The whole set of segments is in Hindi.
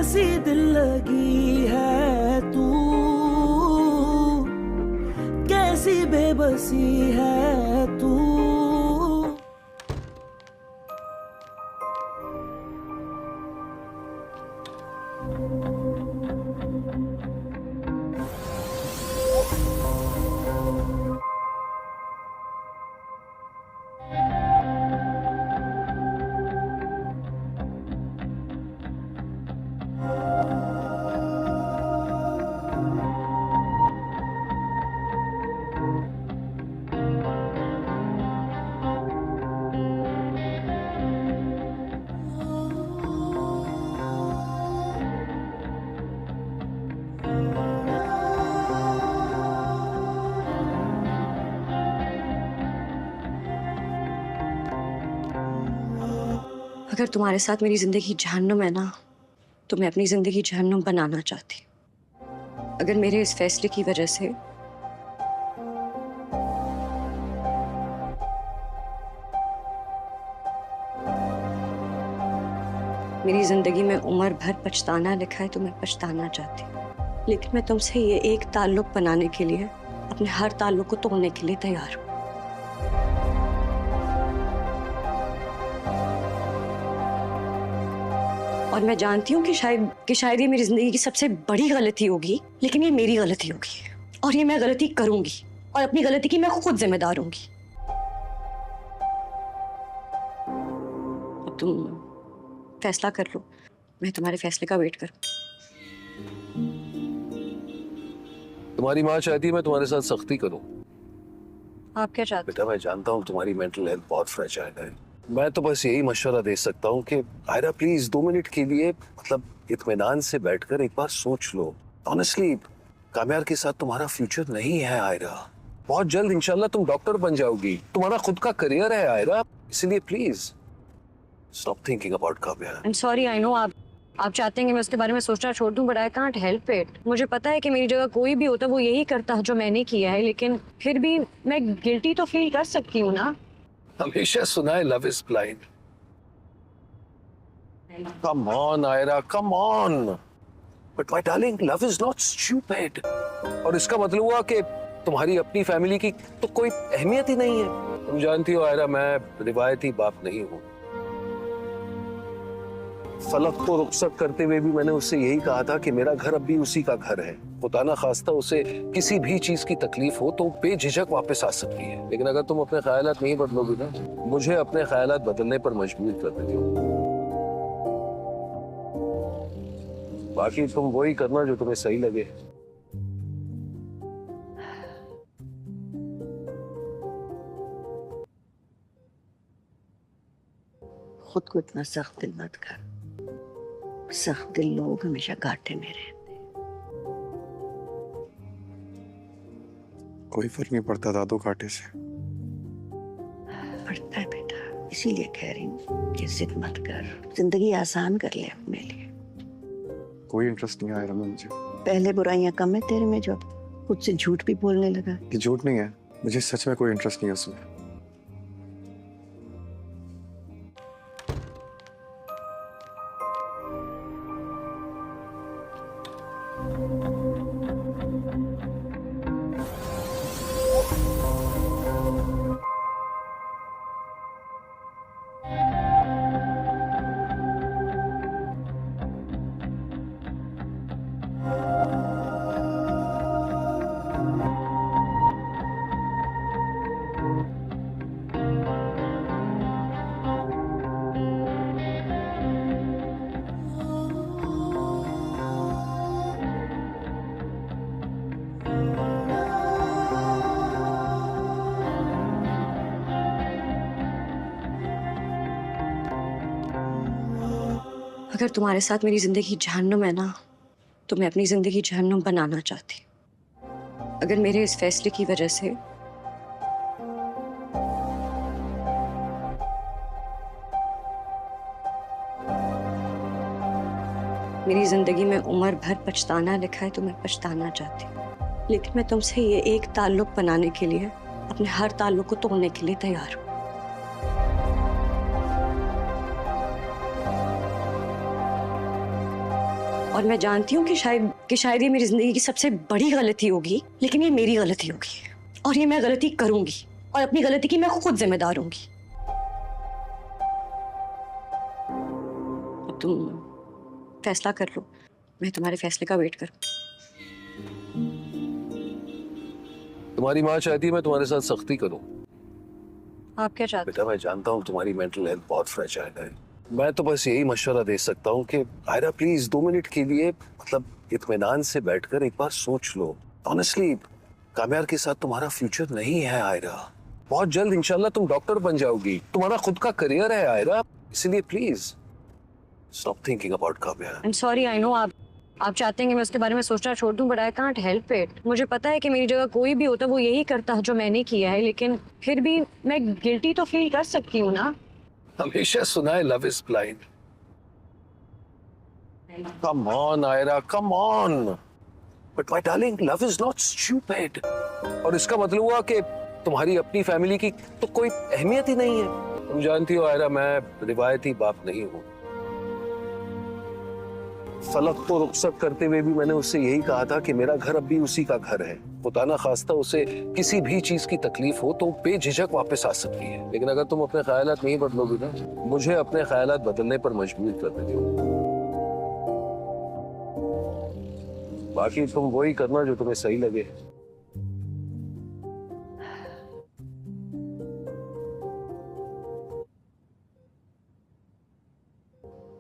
कैसी दिल लगी है तू, कैसी बेबसी है तू। अगर तुम्हारे साथ मेरी जिंदगी जहन्नुम है ना, तो मैं अपनी जिंदगी जहन्नुम बनाना चाहती। अगर मेरे इस फैसले की वजह से मेरी जिंदगी में उम्र भर पछताना लिखा है तो मैं पछताना चाहती। लेकिन मैं तुमसे ये एक ताल्लुक बनाने के लिए अपने हर ताल्लुक को तोड़ने के लिए तैयार हूँ। और मैं जानती हूँ कि शायद ये मेरी जिंदगी की सबसे बड़ी गलती होगी, लेकिन ये मेरी गलती होगी और ये मैं गलती करूंगी और अपनी गलती की मैं खुद जिम्मेदार होंगी। अब तुम फैसला कर लो, मैं तुम्हारे फैसले का वेट करूँ। तुम्हारी माँ चाहती है मैं तुम्हारे साथ सख्ती करूं। आप क्या चाहते? बेटा मैं जानता हूँ तुम्हारी मेंटल हेल्थ बहुत फ्रेजाइल है। मैं तो बस यही मशवरा दे सकता हूँ कि आयरा प्लीज 2 मिनट के लिए मतलब इत्मीनान से बैठकर एक बार सोच लो। ऑनेस्टली कामयार के साथ तुम्हारा फ्यूचर नहीं है आयरा। बहुत जल्द इंशाल्लाह तुम डॉक्टर बन जाओगी, तुम्हारा खुद का करियर है आयरा, इसलिए प्लीज स्टॉप थिंकिंग अबाउट कामयार। I am sorry, I know आप चाहते हैं कि मैं उसके बारे में सोचना छोड़ दूं, but I can't help it. मुझे पता है कि मेरी जगह कोई भी होता वो यही करता जो मैंने किया है, लेकिन फिर भी मैं गिल्टी तो फील कर सकती हूँ ना। हमेशा सुना है love is blind. Come on Ayra, come on. But my darling love is not stupid. और इसका मतलब हुआ कि तुम्हारी अपनी फैमिली की तो कोई अहमियत ही नहीं है। तुम जानती हो आयरा मैं रिवायती बाप नहीं हूँ। फलक को रुखसत करते हुए भी मैंने उससे यही कहा था कि मेरा घर अब भी उसी का घर है। खुदा ना खास्ता उसे किसी भी चीज की तकलीफ हो तो बेझिझक वापस आ सकती है। लेकिन अगर तुम अपने ख्यालात नहीं बदलोगी ना, मुझे अपने ख्यालात बदलने पर मजबूर कर देती हो। बाकी तुम वही करना जो तुम्हें सही लगे। खुद को इतना सख्त दिल मत कर। सख्त दिल लोग हमेशा घाटे में रहते। कोई फर्क नहीं पड़ता दादू घाटे से। पड़ता है बेटा, इसीलिए कह रही हूँ कि जिद मत कर, जिंदगी आसान कर ले अपने लिए। कोई इंटरेस्ट नहीं आया मुझे। पहले बुराइयां कम है तेरे में, जो खुद से झूठ भी बोलने लगा। ये झूठ नहीं है, मुझे सच में कोई इंटरेस्ट नहीं है उसमें। अगर तुम्हारे साथ मेरी जिंदगी जहन्नुम है ना, तो मैं अपनी जिंदगी जहन्नुम बनाना चाहती। अगर मेरे इस फैसले की वजह से मेरी जिंदगी में उम्र भर पछताना लिखा है तो मैं पछताना चाहती। लेकिन मैं तुमसे ये एक ताल्लुक बनाने के लिए अपने हर ताल्लुक को तोड़ने के लिए तैयार हूँ। और मैं जानती हूँ कि शायद ये मेरी जिंदगी की सबसे बड़ी गलती होगी, लेकिन ये मेरी गलती होगी और ये मैं गलती करूंगी और अपनी गलती की मैं खुद जिम्मेदार होंगी। अब तुम फैसला कर लो, मैं तुम्हारे फैसले का वेट करूँ। तुम्हारी माँ चाहती है मैं तुम्हारे साथ सख्ती करूं। आप क्या चाहते बेटा मैं जानता हूँ तुम्हारी मेंटल हेल्थ बहुत फ्रेजाइल है। मैं तो बस यही मशवरा दे सकता हूँ कि आयरा प्लीज 2 मिनट के लिए मतलब इत्मीनान से बैठकर एक बार सोच लो। ऑनेस्टली कामयार के साथ तुम्हारा फ्यूचर नहीं है आयरा। बहुत जल्द इंशाल्लाह तुम डॉक्टर बन जाओगी, तुम्हारा खुद का करियर है आयरा, इसलिए प्लीज स्टॉप थिंकिंग अबाउट कामयार। I am sorry, I know आप चाहते हैं कि मैं उसके बारे में सोचना छोड़ दूं, but I can't help it. मुझे पता है कि मेरी जगह कोई भी होता वो यही करता जो मैंने किया है, लेकिन फिर भी मैं गिल्टी तो फील कर सकती हूँ ना। हमेशा सुना है love is blind. Come on Ayra, come on. But my darling love is not stupid. और इसका मतलब हुआ कि तुम्हारी अपनी फैमिली की तो कोई अहमियत ही नहीं है। तुम जानती हो आयरा मैं रिवायती बाप नहीं हूँ। फलक को रुखसत करते हुए भी मैंने उससे यही कहा था कि मेरा घर अब भी उसी का घर है। खुदा ना खास्ता उसे किसी भी चीज की तकलीफ हो तो बेझिझक वापस आ सकती है, लेकिन अगर तुम अपने ख्यालात नहीं बदलोगी ना, मुझे अपने ख्यालात बदलने पर मजबूर कर देती हो। बाकी तुम वही करना जो तुम्हें सही लगे।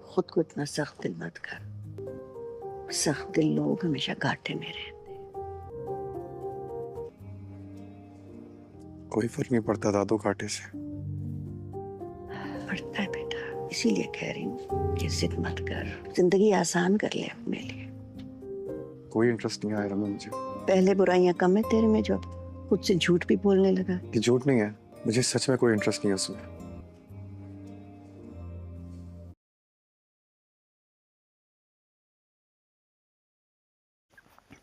खुद को इतना सख्त दिल मत कर। सख्त दिल लोग हमेशा घाटे में रहते। कोई फर्क नहीं पड़ता दादू कांटे से। पड़ता है बेटा, इसीलिए कह रही हूँ कि जिद मत कर, जिंदगी आसान कर ले अपने लिए। कोई इंटरेस्ट नहीं आया रमन मुझे। पहले बुराइयां कम है तेरे में, जो अब खुद से झूठ भी बोलने लगा। ये झूठ नहीं है, मुझे सच में कोई इंटरेस्ट नहीं है उसमें।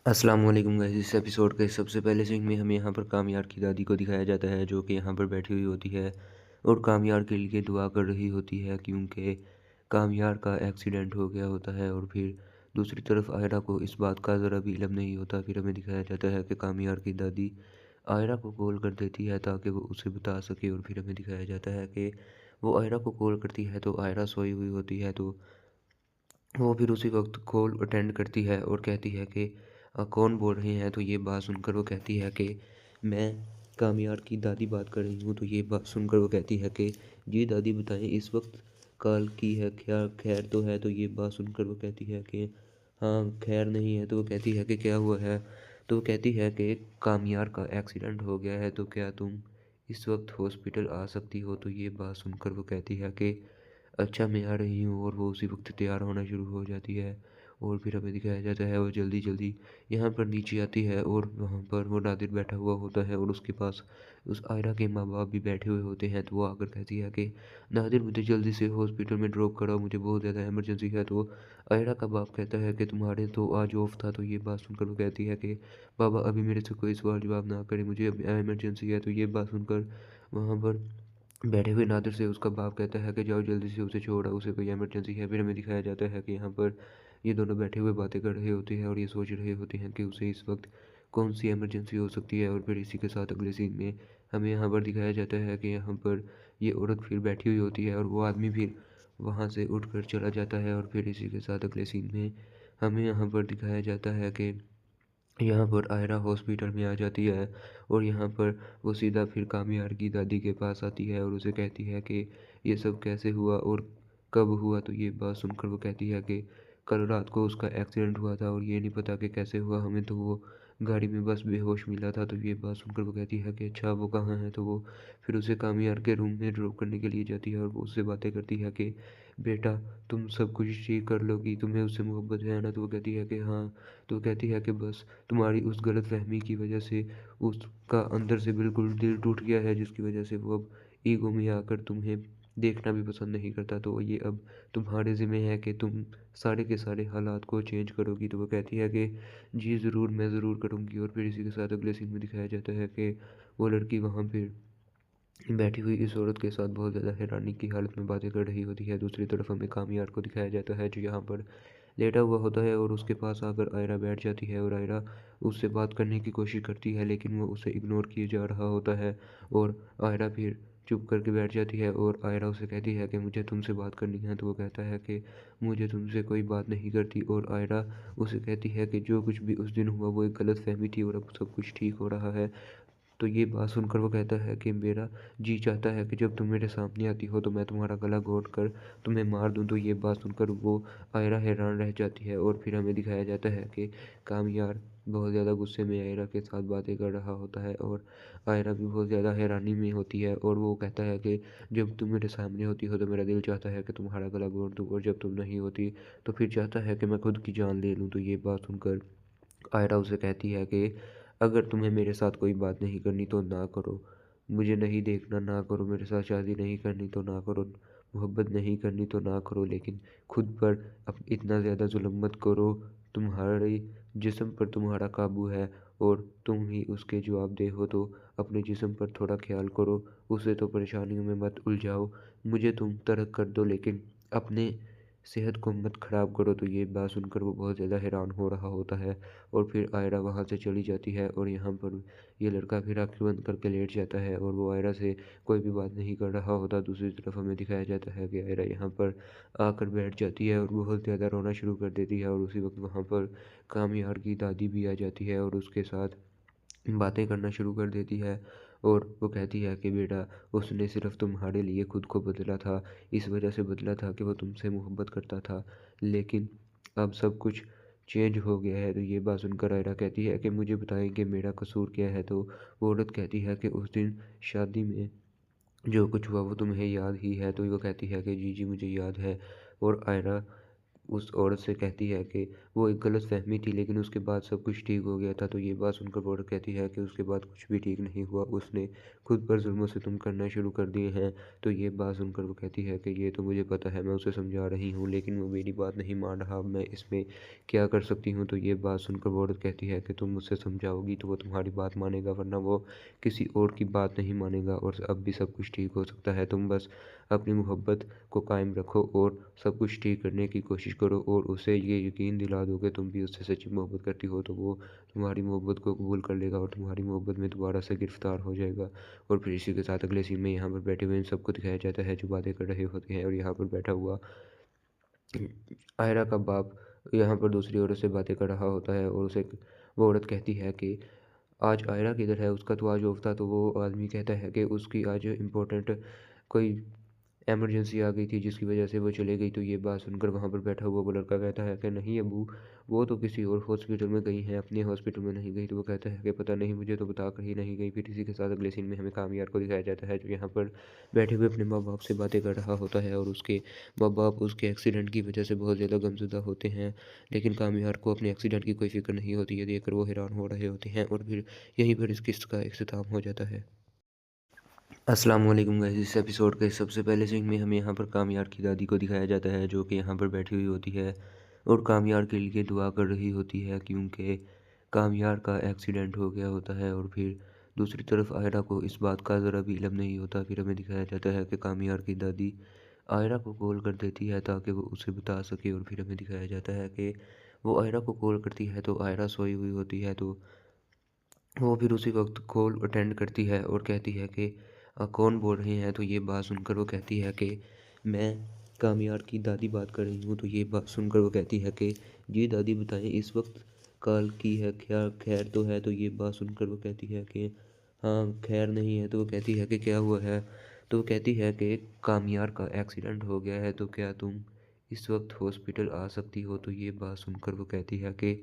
अस्सलाम वालेकुम गाइस। इस एपिसोड के सबसे पहले सीन में हमें यहाँ पर कामयार की दादी को दिखाया जाता है, जो कि यहाँ पर बैठी हुई होती है और कामयार के लिए दुआ कर रही होती है, क्योंकि कामयार का एक्सीडेंट हो गया होता है। और फिर दूसरी तरफ आयरा को इस बात का ज़रा भी इल्म नहीं होता। फिर हमें दिखाया जाता है कि कामयार की दादी आयरा को कॉल कर देती है ताकि वो उसे बता सके। और फिर हमें दिखाया जाता है कि वो आयरा को कॉल करती है तो आयरा सोई हुई होती है, तो वो फिर उसी वक्त कॉल अटेंड करती है और कहती है कि कौन बोल रहे हैं। तो ये बात सुनकर वो कहती है कि मैं कामयार की दादी बात कर रही हूँ। तो ये बात सुनकर वो कहती है कि जी दादी बताएं, इस वक्त कॉल की है क्या, खैर तो है। तो ये बात सुनकर वो कहती है कि हाँ खैर नहीं है। तो वो कहती है कि क्या हुआ है। तो वो कहती है कि कामयार का एक्सीडेंट हो गया है, तो क्या तुम इस वक्त हॉस्पिटल आ सकती हो। तो ये बात सुनकर वो कहती है कि अच्छा मैं आ रही हूँ। और वो उसी वक्त तैयार होना शुरू हो जाती है। और फिर हमें दिखाया जाता है वो जल्दी जल्दी यहाँ पर नीचे आती है और वहाँ पर वो नादिर बैठा हुआ होता है और उसके पास उस आयरा के माँ बाप भी बैठे हुए होते हैं। तो वो आकर कहती है कि नादिर मुझे जल्दी से हॉस्पिटल में ड्रॉप कराओ, मुझे बहुत ज़्यादा इमरजेंसी है। तो आयरा का बाप कहता है कि तुम्हारे तो आज ऑफ था। तो ये बात सुनकर वो कहती है कि बाबा अभी मेरे से कोई सवाल जवाब ना करें, मुझे अभी इमरजेंसी है। तो ये बात सुनकर वहाँ पर बैठे हुए नादिर से उसका बाप कहता है कि जाओ जल्दी से उसे छोड़ आओ, उसे कोई इमरजेंसी है। फिर हमें दिखाया जाता है कि यहाँ पर ये दोनों बैठे हुए बातें कर रहे होते हैं और ये सोच रहे होते हैं कि उसे इस वक्त कौन सी इमरजेंसी हो सकती है। और फिर इसी के साथ अगले सीन में हमें यहाँ पर दिखाया जाता है कि यहाँ पर ये औरत फिर बैठी हुई होती है और वो आदमी फिर वहाँ से उठ कर चला जाता है। और फिर इसी के साथ अगले सीन में हमें यहाँ पर दिखाया जाता है कि यहाँ पर आयरा हॉस्पिटल में आ जाती है और यहाँ पर वो सीधा फिर कामयार की दादी के पास आती है और उसे कहती है कि ये सब कैसे हुआ और कब हुआ। तो ये बात सुनकर वो कहती है कि कल रात को उसका एक्सीडेंट हुआ था और ये नहीं पता कि कैसे हुआ, हमें तो वो गाड़ी में बस बेहोश मिला था। तो ये बात सुनकर वो कहती है कि अच्छा वो कहाँ है। तो वो फिर उसे कामयार के रूम में ड्रॉप करने के लिए जाती है और वो उससे बातें करती है कि बेटा तुम सब कुछ ठीक कर लोगी, तुम्हें उससे मोहब्बत है ना। तो वो कहती है कि हाँ। तो वो कहती है कि बस तुम्हारी उस गलत फहमी की वजह से उसका अंदर से बिल्कुल दिल टूट गया है, जिसकी वजह से वो अब ईगो में आकर तुम्हें देखना भी पसंद नहीं करता। तो ये अब तुम्हारे ज़िम्मे है कि तुम सारे के सारे हालात को चेंज करोगी। तो वो कहती है कि जी ज़रूर, मैं ज़रूर करूँगी। और फिर इसी के साथ अगले सीन में दिखाया जाता है कि वो लड़की वहाँ पर बैठी हुई इस औरत के साथ बहुत ज़्यादा हैरानी की हालत में बातें कर रही होती है। दूसरी तरफ हमें कामयार को दिखाया जाता है जो यहाँ पर लेटा हुआ होता है और उसके पास आकर आयरा बैठ जाती है और आयरा उससे बात करने की कोशिश करती है, लेकिन वो उसे इग्नोर किए जा रहा होता है और आयरा फिर चुप करके बैठ जाती है और आयरा उसे कहती है कि मुझे तुमसे बात करनी है। तो वो कहता है कि मुझे तुमसे कोई बात नहीं करती और आयरा उसे कहती है कि जो कुछ भी उस दिन हुआ वो एक गलतफ़हमी थी और अब सब कुछ ठीक हो रहा है। तो ये बात सुनकर वो कहता है कि मेरा जी चाहता है कि जब तुम मेरे सामने आती हो तो मैं तुम्हारा गला घोंट कर तुम्हें मार दूँ। तो ये बात सुनकर वो आयरा हैरान रह जाती है और फिर हमें दिखाया जाता है कि कामयार बहुत ज़्यादा गुस्से में आयरा के साथ बातें कर रहा होता है और आयरा भी बहुत ज़्यादा हैरानी में होती है और वो कहता है कि जब तुम मेरे सामने होती हो तो मेरा दिल चाहता है कि तुम्हारा गला घोंट दूँ और जब तुम नहीं होती तो फिर चाहता है कि मैं खुद की जान ले लूँ। तो ये बात सुनकर आयरा उसे कहती है कि अगर तुम्हें मेरे साथ कोई बात नहीं करनी तो ना करो, मुझे नहीं देखना ना करो, मेरे साथ शादी नहीं करनी तो ना करो, मोहब्बत नहीं करनी तो ना करो, लेकिन खुद पर अब इतना ज़्यादा जुल्म मत करो। तुम्हारे जिस्म पर तुम्हारा काबू है और तुम ही उसके जवाबदेह हो, तो अपने जिस्म पर थोड़ा ख्याल करो, उसे तो परेशानियों में मत उलझाओ। मुझे तुम तर्क कर दो लेकिन अपने सेहत को मत ख़राब करो। तो ये बात सुनकर वो बहुत ज़्यादा हैरान हो रहा होता है और फिर आयरा वहाँ से चली जाती है और यहाँ पर ये लड़का फिर आँखें बंद करके लेट जाता है और वो आयरा से कोई भी बात नहीं कर रहा होता। दूसरी तरफ हमें दिखाया जाता है कि आयरा यहाँ पर आकर बैठ जाती है और बहुत ज़्यादा रोना शुरू कर देती है और उसी वक्त वहाँ पर कामयार की दादी भी आ जाती है और उसके साथ बातें करना शुरू कर देती है और वो कहती है कि बेटा उसने सिर्फ़ तुम्हारे लिए खुद को बदला था, इस वजह से बदला था कि वो तुमसे मोहब्बत करता था, लेकिन अब सब कुछ चेंज हो गया है। तो ये बात सुनकर आयरा कहती है कि मुझे बताएं कि मेरा कसूर क्या है। तो वो औरत कहती है कि उस दिन शादी में जो कुछ हुआ वो तुम्हें याद ही है। तो वो कहती है कि जी मुझे याद है और आयरा उस औरत से कहती है कि वो एक गलतफ़हमी थी लेकिन उसके बाद सब कुछ ठीक हो गया था। तो ये बात सुनकर वो औरत कहती है कि उसके बाद कुछ भी ठीक नहीं हुआ, उसने खुद पर ज़ुल्म सितम करना शुरू कर दिए हैं। तो ये बात सुनकर वो कहती है कि ये तो मुझे पता है, मैं उसे समझा रही हूँ लेकिन वो मेरी बात नहीं मान रहा, अब मैं इसमें क्या कर सकती हूँ। तो ये बात सुनकर वो औरत कहती है कि तुम मुझसे समझाओगी तो वो तुम्हारी बात मानेगा, वरना वो किसी और की बात नहीं मानेगा और अब भी सब कुछ ठीक हो सकता है। तुम बस अपनी मोहब्बत को कायम रखो और सब कुछ ठीक करने की कोशिश करो और उसे ये यकीन दिला दो कि तुम भी उससे सच्ची मोहब्बत करती हो, तो वो तुम्हारी मोहब्बत को कबूल कर लेगा और तुम्हारी मोहब्बत में दोबारा से गिरफ्तार हो जाएगा। और फिर इसी के साथ अगले सीन में यहाँ पर बैठे हुए इन सबको दिखाया जाता है जो बातें कर रहे होते हैं और यहाँ पर बैठा हुआ आयरा का बाप यहाँ पर दूसरी औरत से बातें कर रहा होता है और उसे वो औरत कहती है कि आज आयरा किधर है, उसका तो आज ऑफ था। तो वो आदमी कहता है कि उसकी आज इम्पोर्टेंट कोई इमरजेंसी आ गई थी जिसकी वजह से वो चली गई। तो ये बात सुनकर वहाँ पर बैठा हुआ वो लड़का कहता है कि नहीं अब्बू, वो तो किसी और हॉस्पिटल में गई हैं, अपने हॉस्पिटल में नहीं गई। तो वो कहता है कि पता नहीं, मुझे तो बता कर ही नहीं गई। फिर इसी के साथ अगले सीन में हमें कामयार को दिखाया जाता है जो यहाँ पर बैठे हुए अपने माँ बाप से बातें कर रहा होता है और उसके माँ बाप उसके एक्सीडेंट की वजह से बहुत ज़्यादा गमज़दा होते हैं, लेकिन कामयार को अपने एक्सीडेंट की कोई फ़िक्र नहीं होती है। देखकर वो हैरान हो रहे होते हैं और फिर यहीं पर इस किस्त का इख्तिताम हो जाता है। अस्सलाम वालेकुम गाइस, इस एपिसोड के सबसे पहले सीन में हमें यहाँ पर कामयार की दादी को दिखाया जाता है जो कि यहाँ पर बैठी हुई होती है और कामयार के लिए दुआ कर रही होती है क्योंकि कामयार का एक्सीडेंट हो गया होता है। और फिर दूसरी तरफ आयरा को इस बात का ज़रा भी इल्म नहीं होता। फिर हमें दिखाया जाता है कि कामयार की दादी आयरा को कॉल कर देती है ताकि वो उसे बता सके और फिर हमें दिखाया जाता है कि वो आयरा को कॉल करती है तो आयरा सोई हुई होती है। तो वो फिर उसी वक्त कॉल अटेंड करती है और कहती है कि कौन बोल रहे हैं। तो ये बात सुनकर वो कहती है कि मैं कामयार की दादी बात कर रही हूँ। तो ये बात सुनकर वो कहती है कि जी दादी बताएं, इस वक्त कॉल की है, क्या खैर तो है। तो ये बात सुनकर वो कहती है कि हाँ खैर नहीं है। तो वो कहती है कि क्या हुआ है। तो वो कहती है कि कामयार का एक्सीडेंट हो गया है, तो क्या तुम इस वक्त हॉस्पिटल आ सकती हो। तो ये बात सुनकर वो कहती है कि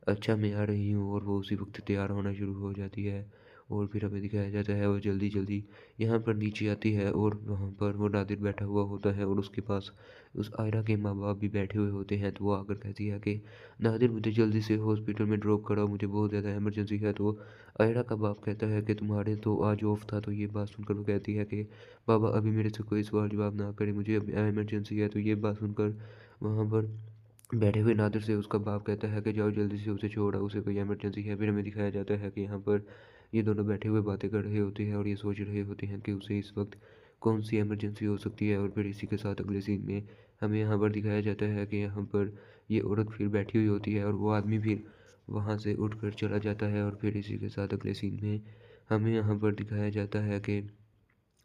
अच्छा मैं आ रही हूँ और वो उसी वक्त तैयार होना शुरू हो जाती है। और फिर हमें दिखाया जाता है वो जल्दी जल्दी यहाँ पर नीचे आती है और वहाँ पर वो नादिर बैठा हुआ होता है और उसके पास उस आयरा के माँ बाप भी बैठे हुए होते हैं। तो वो आकर कहती है कि नादिर मुझे जल्दी से हॉस्पिटल में ड्रॉप कराओ, मुझे बहुत ज़्यादा इमरजेंसी है। तो आयरा का बाप कहता है कि तुम्हारे तो आज ऑफ था। तो ये बात सुनकर वो कहती है कि बाबा अभी मेरे से कोई सवाल जवाब ना करे, मुझे अभी इमरजेंसी है। तो ये बात सुनकर वहाँ पर बैठे हुए नादिर से उसका बाप कहता है कि जाओ जल्दी से उसे छोड़ो, उसे कोई इमरजेंसी है। फिर हमें दिखाया जाता है कि यहाँ पर ये दोनों बैठे हुए बातें कर रहे होते हैं और ये सोच रहे होते हैं कि उसे इस वक्त कौन सी इमरजेंसी हो सकती है। और फिर इसी के साथ अगले सीन में हमें यहाँ पर दिखाया जाता है कि यहाँ पर ये औरत फिर बैठी हुई होती है और वो आदमी फिर वहाँ से उठकर चला जाता है। और फिर इसी के साथ अगले सीन में हमें यहाँ पर दिखाया जाता है कि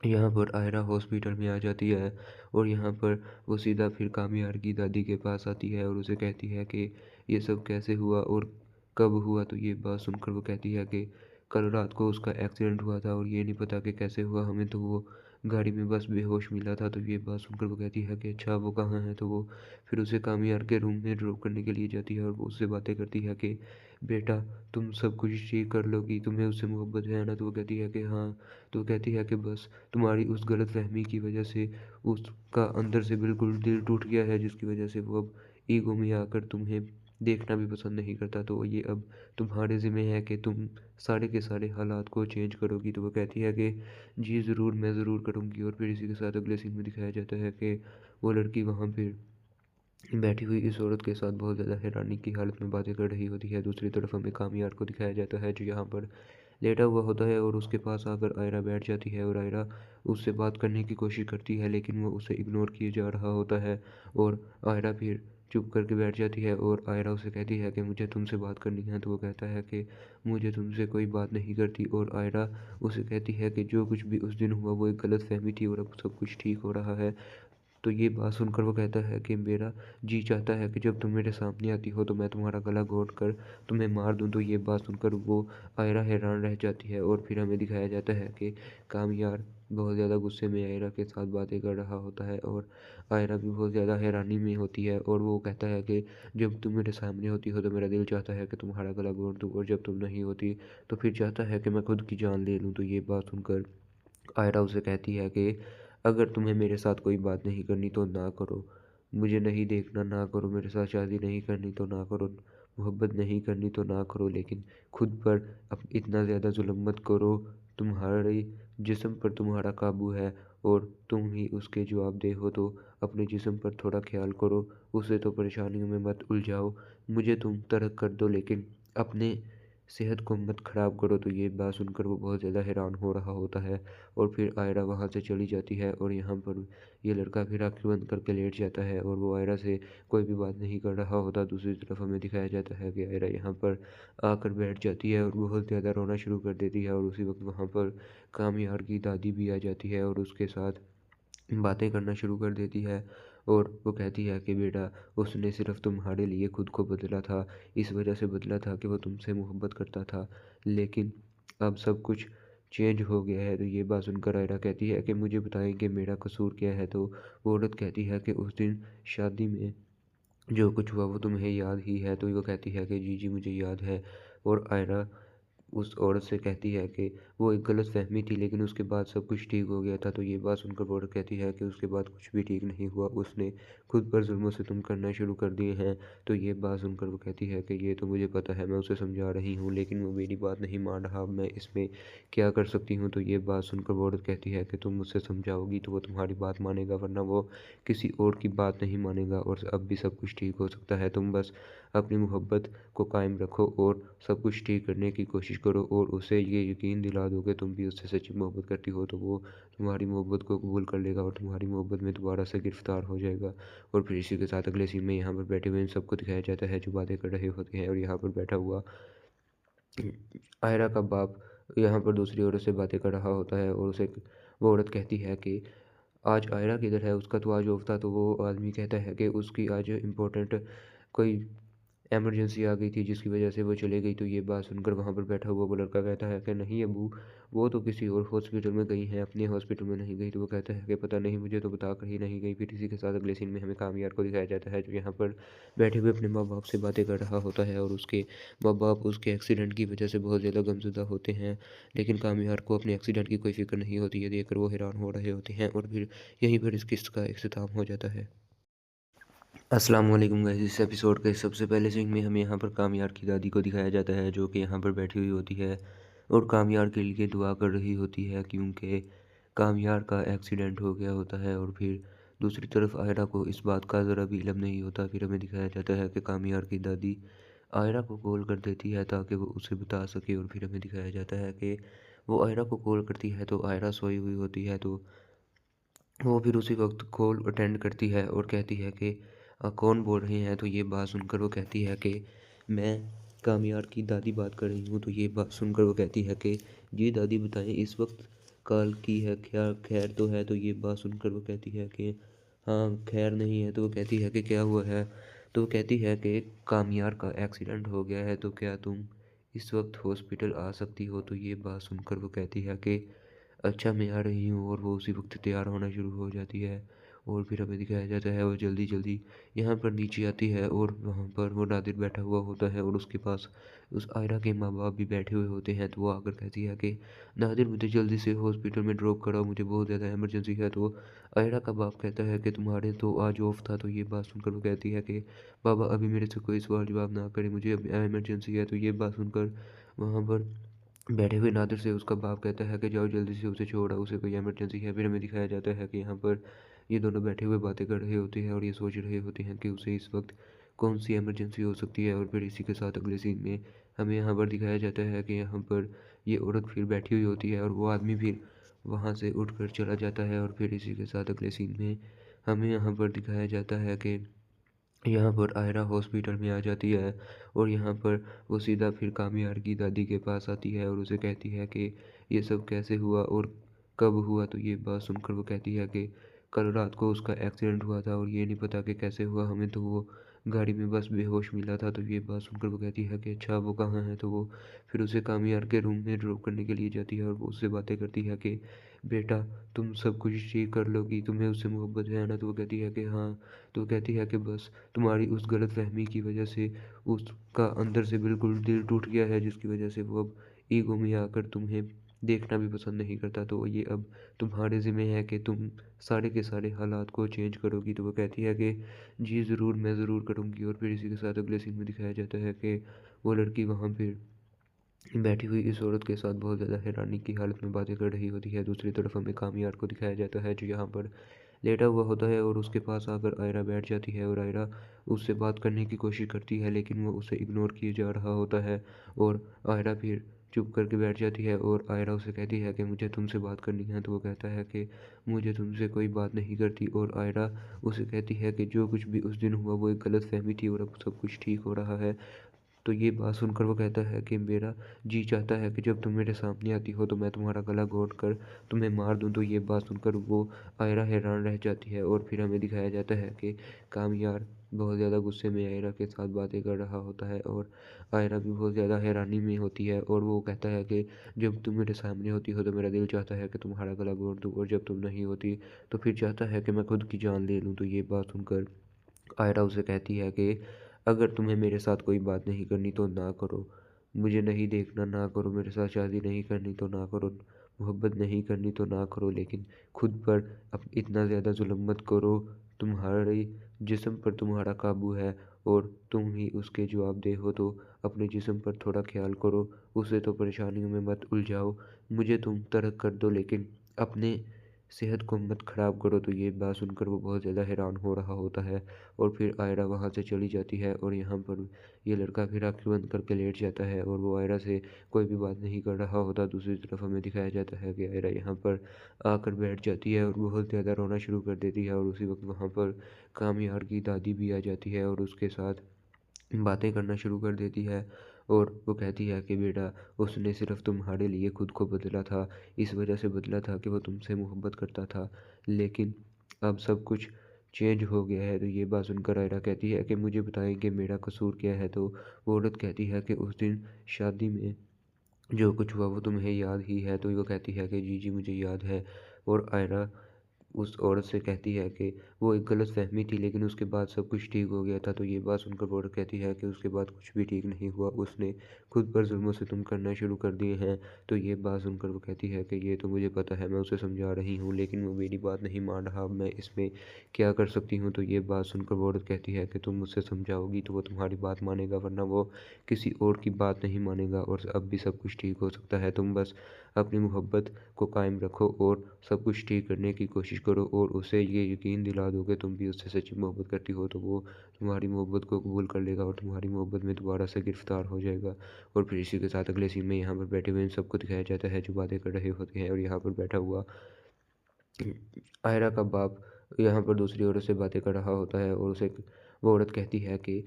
यहाँ पर आयरा हॉस्पिटल में आ जाती है और यहाँ पर वो सीधा फिर कामयार की दादी के पास आती है और उसे कहती है कि ये सब कैसे हुआ और कब हुआ। तो ये बात सुनकर वो कहती है कि कल रात को उसका एक्सीडेंट हुआ था और ये नहीं पता कि कैसे हुआ, हमें तो वो गाड़ी में बस बेहोश मिला था। तो ये बात सुनकर वो कहती है कि अच्छा वो कहाँ है। तो वो फिर उसे कामयार के रूम में ड्रॉप करने के लिए जाती है और वो उससे बातें करती है कि बेटा तुम सब कुछ ठीक कर लोगी, तुम्हें उससे मोहब्बत है ना। तो वो कहती है कि हाँ। तो वो कहती है कि बस तुम्हारी उस गलत फहमी की वजह से उसका अंदर से बिल्कुल दिल टूट गया है, जिसकी वजह से वो अब ईगो में आकर तुम्हें देखना भी पसंद नहीं करता। तो ये अब तुम्हारे ज़िम्मे है कि तुम सारे के सारे हालात को चेंज करोगी। तो वो कहती है कि जी ज़रूर, मैं ज़रूर करूँगी। और फिर इसी के साथ अगले सीन में दिखाया जाता है कि वो लड़की वहाँ पे बैठी हुई इस औरत के साथ बहुत ज़्यादा हैरानी की हालत में बातें कर रही होती है। दूसरी तरफ हमें कामयार को दिखाया जाता है जो यहाँ पर लेटा हुआ होता है और उसके पास आकर आयरा बैठ जाती है और आयरा उससे बात करने की कोशिश करती है, लेकिन वो उसे इग्नोर किए जा रहा होता है। और आयरा फिर चुप करके बैठ जाती है और आयरा उसे कहती है कि मुझे तुमसे बात करनी है। तो वो कहता है कि मुझे तुमसे कोई बात नहीं करती। और आयरा उसे कहती है कि जो कुछ भी उस दिन हुआ वो एक गलत फहमी थी और अब सब कुछ ठीक हो रहा है। तो ये बात सुनकर वो कहता है कि मेरा जी चाहता है कि जब तुम मेरे सामने आती हो तो मैं तुम्हारा गला घोंट कर तुम्हें मार दूं। तो ये बात सुनकर वो आयरा हैरान रह जाती है और फिर हमें दिखाया जाता है कि कामयार बहुत ज़्यादा गुस्से में आयरा के साथ बातें कर रहा होता है और आयरा भी बहुत ज़्यादा हैरानी में होती है। और वो कहता है कि जब तुम मेरे सामने होती हो तो मेरा दिल चाहता है कि तुम्हारा गला घोंट दूँ, और जब तुम नहीं होती तो फिर चाहता है कि मैं खुद की जान ले लूँ। तो ये बात सुनकर आयरा उसे कहती है कि अगर तुम्हें मेरे साथ कोई बात नहीं करनी तो ना करो, मुझे नहीं देखना ना करो, मेरे साथ शादी नहीं करनी तो ना करो, मोहब्बत नहीं करनी तो ना करो, लेकिन खुद पर अब इतना ज़्यादा जुल्म मत करो। तुम्हारे जिस्म पर तुम्हारा काबू है और तुम ही उसके जवाबदेह हो, तो अपने जिस्म पर थोड़ा ख्याल करो, उसे तो परेशानियों में मत उलझाओ। मुझे तुम तर्क कर दो लेकिन अपने सेहत को मत ख़राब करो। तो ये बात सुनकर वो बहुत ज़्यादा हैरान हो रहा होता है और फिर आयरा वहाँ से चली जाती है और यहाँ पर ये लड़का फिर आँखें बंद करके लेट जाता है और वो आयरा से कोई भी बात नहीं कर रहा होता। दूसरी तरफ हमें दिखाया जाता है कि आयरा यहाँ पर आकर बैठ जाती है और बहुत ज़्यादा रोना शुरू कर देती है और उसी वक्त वहाँ पर कामयार की दादी भी आ जाती है और उसके साथ बातें करना शुरू कर देती है। और वो कहती है कि बेटा उसने सिर्फ तुम्हारे लिए खुद को बदला था, इस वजह से बदला था कि वो तुमसे मोहब्बत करता था, लेकिन अब सब कुछ चेंज हो गया है। तो ये बात सुनकर आयरा कहती है कि मुझे बताएं कि मेरा कसूर क्या है। तो वो औरत कहती है कि उस दिन शादी में जो कुछ हुआ वो तुम्हें याद ही है। तो वो कहती है कि जी जी मुझे याद है। और आयरा उस औरत से कहती है कि वो एक गलतफ़हमी थी लेकिन उसके बाद सब कुछ ठीक हो गया था। तो ये बात सुनकर वो औरत कहती है कि उसके बाद कुछ भी ठीक नहीं हुआ, उसने खुद पर ज़ुल्म सितम करना शुरू कर दिए हैं। तो ये बात सुनकर वो कहती है कि ये तो मुझे पता है, मैं उसे समझा रही हूँ लेकिन वो मेरी बात नहीं मान रहा, अब मैं इसमें क्या कर सकती हूँ। तो ये बात सुनकर वो औरत कहती है कि तुम मुझसे समझाओगी तो वो तुम्हारी बात मानेगा, वरना वो किसी और की बात नहीं मानेगा और अब भी सब कुछ ठीक हो सकता है। तुम बस अपनी मोहब्बत को कायम रखो और सब कुछ ठीक करने की कोशिश करो और उसे ये यकीन दिला दो कि तुम भी उससे सच्ची मोहब्बत करती हो, तो वो तुम्हारी मोहब्बत को कबूल कर लेगा और तुम्हारी मोहब्बत में दोबारा से गिरफ्तार हो जाएगा। और फिर इसी के साथ अगले सीन में यहाँ पर बैठे हुए इन सबको दिखाया जाता है जो बातें कर रहे होते हैं और यहाँ पर बैठा हुआ आयरा का बाप यहाँ पर दूसरी औरत से बातें कर रहा होता है और उसे वो औरत कहती है कि आज आयरा किधर है, उसका तो आज ऑफ था। तो वो आदमी कहता है कि उसकी आज इम्पोर्टेंट कोई इमरजेंसी आ गई थी जिसकी वजह से वो चले गई। तो ये बात सुनकर वहाँ पर बैठा हुआ वो लड़का कहता है कि नहीं अबू, वो तो किसी और हॉस्पिटल में गई हैं, अपने हॉस्पिटल में नहीं गई। तो वो कहता है कि पता नहीं, मुझे तो बता कर ही नहीं गई। फिर इसी के साथ अगले सीन में हमें कामयार को दिखाया जाता है जो यहाँ पर बैठे हुए अपने माँ बाप से बातें कर रहा होता है और उसके माँ बाप उसके एक्सीडेंट की वजह से बहुत ज़्यादा गमज़दा होते हैं, लेकिन कामयार को अपने एक्सीडेंट की कोई फ़िक्र नहीं होती है। देखकर वो हैरान हो रहे होते हैं और फिर यहीं पर इस किस्त का इख्तिताम हो जाता है। अस्सलाम वालेकुम गाइस, इस एपिसोड के सबसे पहले सीन में हमें यहाँ पर कामयार की दादी को दिखाया जाता है जो कि यहाँ पर बैठी हुई होती है और कामयार के लिए दुआ कर रही होती है क्योंकि कामयार का एक्सीडेंट हो गया होता है। और फिर दूसरी तरफ आयरा को इस बात का ज़रा भी इल्म नहीं होता। फिर हमें दिखाया जाता है कि कामयार की दादी आयरा को कॉल कर देती है ताकि वो उसे बता सके। और फिर हमें दिखाया जाता है कि वो आयरा को कॉल करती है तो आयरा सोई हुई होती है। तो वो फिर उसी वक्त कॉल अटेंड करती है और कहती है कि कौन बोल रहे हैं? तो ये बात सुनकर वो कहती है कि मैं कामयार की दादी बात कर रही हूँ। तो ये बात सुनकर वो कहती है कि जी दादी बताएं, इस वक्त कॉल की है, क्या खैर तो है? तो ये बात सुनकर वो कहती है कि हाँ खैर नहीं है। तो वो कहती है कि क्या हुआ है? तो वो कहती है कि कामयार का एक्सीडेंट हो गया है, तो क्या तुम इस वक्त हॉस्पिटल आ सकती हो? तो ये बात सुनकर वो कहती है कि अच्छा मैं आ रही हूँ, और वो उसी वक्त तैयार होना शुरू हो जाती है। और फिर हमें दिखाया जाता है वो जल्दी जल्दी यहाँ पर नीचे आती है, और वहाँ पर वो नादिर बैठा हुआ होता है और उसके पास उस आयरा के माँ बाप भी बैठे हुए होते हैं। तो वो आकर कहती है कि नादिर मुझे जल्दी से हॉस्पिटल में ड्रॉप कराओ, मुझे बहुत ज़्यादा इमरजेंसी है। तो आयरा का बाप कहता है कि तुम्हारे तो आज ऑफ था। तो ये बात सुनकर वो कहती है कि बाबा अभी मेरे से कोई सवाल जवाब ना करे, मुझे अभी इमरजेंसी है। तो ये बात सुनकर वहाँ पर बैठे हुए नादिर से उसका बाप कहता है कि जाओ जल्दी से उसे छोड़ो, उसे कोई इमरजेंसी है। फिर हमें दिखाया जाता है कि यहाँ पर ये दोनों बैठे हुए बातें कर रहे होते हैं और ये सोच रहे होते हैं कि उसे इस वक्त कौन सी इमरजेंसी हो सकती है। और फिर इसी के साथ अगले सीन में हमें यहाँ पर दिखाया जाता है कि यहाँ पर ये औरत फिर बैठी हुई होती है और वो आदमी फिर वहाँ से उठकर चला जाता है। और फिर इसी के साथ अगले सीन में हमें यहाँ पर दिखाया जाता है कि यहाँ पर आयरा हॉस्पिटल में आ जाती है, और यहाँ पर वो सीधा फिर कामयार की दादी के पास आती है और उसे कहती है कि ये सब कैसे हुआ और कब हुआ। तो ये बात सुनकर वो कहती है कि कल रात को उसका एक्सीडेंट हुआ था और ये नहीं पता कि कैसे हुआ, हमें तो वो गाड़ी में बस बेहोश मिला था। तो ये बात सुनकर वो कहती है कि अच्छा वो कहाँ है? तो वो फिर उसे कामयार के रूम में ड्रॉप करने के लिए जाती है और वो उससे बातें करती है कि बेटा तुम सब कुछ ठीक कर लोगी, तुम्हें उससे मोहब्बत है ना? तो वो कहती है कि हाँ। तो वो कहती है कि बस तुम्हारी उस गलतफहमी की वजह से उसका अंदर से बिल्कुल दिल टूट गया है, जिसकी वजह से वो अब ईगो में आकर तुम्हें देखना भी पसंद नहीं करता। तो ये अब तुम्हारे ज़िम्मे है कि तुम सारे के सारे हालात को चेंज करोगी। तो वो कहती है कि जी ज़रूर, मैं ज़रूर करूँगी। और फिर इसी के साथ अगले सीन में दिखाया जाता है कि वो लड़की वहाँ पे बैठी हुई इस औरत के साथ बहुत ज़्यादा हैरानी की हालत में बातें कर रही होती है। दूसरी तरफ हमें कामयार को दिखाया जाता है जो यहाँ पर लेटा हुआ होता है, और उसके पास आकर आयरा बैठ जाती है और आयरा उससे बात करने की कोशिश करती है, लेकिन वो उसे इग्नोर किए जा रहा होता है। और आयरा फिर चुप करके बैठ जाती है और आयरा उसे कहती है कि मुझे तुमसे बात करनी है। तो वो कहता है कि मुझे तुमसे कोई बात नहीं करती। और आयरा उसे कहती है कि जो कुछ भी उस दिन हुआ वो एक गलत फहमी थी और अब सब कुछ ठीक हो रहा है। तो ये बात सुनकर वो कहता है कि मेरा जी चाहता है कि जब तुम मेरे सामने आती हो तो मैं तुम्हारा गला घोंट कर तुम्हें मार दूं। तो ये बात सुनकर वो आयरा हैरान रह जाती है, और फिर हमें दिखाया जाता है कि कामयार बहुत ज़्यादा गुस्से में आयरा के साथ बातें कर रहा होता है, और आयरा भी बहुत ज़्यादा हैरानी में होती है। और वो कहता है कि जब तुम मेरे सामने होती हो तो मेरा दिल चाहता है कि तुम्हारा गला घोंट दूँ, और जब तुम नहीं होती तो फिर चाहता है कि मैं खुद की जान ले लूँ। तो ये बात सुनकर आयरा उसे कहती है कि अगर तुम्हें मेरे साथ कोई बात नहीं करनी तो ना करो, मुझे नहीं देखना ना करो, मेरे साथ शादी नहीं करनी तो ना करो, मोहब्बत नहीं करनी तो ना करो, लेकिन खुद पर अब इतना ज़्यादा जुल्म मत करो। तुम्हारे जिस्म पर तुम्हारा काबू है और तुम ही उसके जवाबदेह हो, तो अपने जिस्म पर थोड़ा ख्याल करो, उसे तो परेशानियों में मत उलझाओ। मुझे तुम तर्क कर दो, लेकिन अपने सेहत को मत ख़राब करो। तो ये बात सुनकर वो बहुत ज़्यादा हैरान हो रहा होता है, और फिर आयरा वहाँ से चली जाती है, और यहाँ पर ये लड़का फिर आँखें बंद करके लेट जाता है और वो आयरा से कोई भी बात नहीं कर रहा होता। दूसरी तरफ हमें दिखाया जाता है कि आयरा यहाँ पर आकर बैठ जाती है और बहुत ज़्यादा रोना शुरू कर देती है, और उसी वक्त वहाँ पर कामयार की दादी भी आ जाती है और उसके साथ बातें करना शुरू कर देती है। और वो कहती है कि बेटा उसने सिर्फ तुम्हारे लिए खुद को बदला था, इस वजह से बदला था कि वो तुमसे मोहब्बत करता था, लेकिन अब सब कुछ चेंज हो गया है। तो ये बात सुनकर आयरा कहती है कि मुझे बताएं कि मेरा कसूर क्या है। तो वो औरत कहती है कि उस दिन शादी में जो कुछ हुआ वो तुम्हें याद ही है। तो वो कहती है कि जी जी मुझे याद है। और आयरा उस औरत से कहती है कि वो एक गलतफ़हमी थी, लेकिन उसके बाद सब कुछ ठीक हो गया था। तो ये बात सुनकर वो औरत कहती है कि उसके बाद कुछ भी ठीक नहीं हुआ, उसने खुद पर ज़ुल्म और सितम करना शुरू कर दिए हैं। तो ये बात सुनकर वो कहती है कि ये तो मुझे पता है, मैं उसे समझा रही हूँ, लेकिन वो मेरी बात नहीं मान रहा, अब मैं इसमें क्या कर सकती हूँ। तो ये बात सुनकर वो औरत कहती है कि तुम मुझसे समझाओगी तो वो तुम्हारी बात मानेगा, वरना वो किसी और की बात नहीं मानेगा, और अब भी सब कुछ ठीक हो सकता है। तुम बस अपनी मोहब्बत को कायम रखो और सब कुछ ठीक करने की कोशिश करो, और उसे ये यकीन दिला दो कि तुम भी उससे सच्ची मोहब्बत करती हो, तो वो तुम्हारी मोहब्बत को कबूल कर लेगा और तुम्हारी मोहब्बत में दोबारा से गिरफ्तार हो जाएगा। और फिर इसी के साथ अगले सीन में यहाँ पर बैठे हुए इन सबको दिखाया जाता है जो बातें कर रहे होते हैं, और यहाँ पर बैठा हुआ आयरा का बाप यहाँ पर दूसरी औरत से बातें कर रहा होता है और उसे वो औरत कहती है कि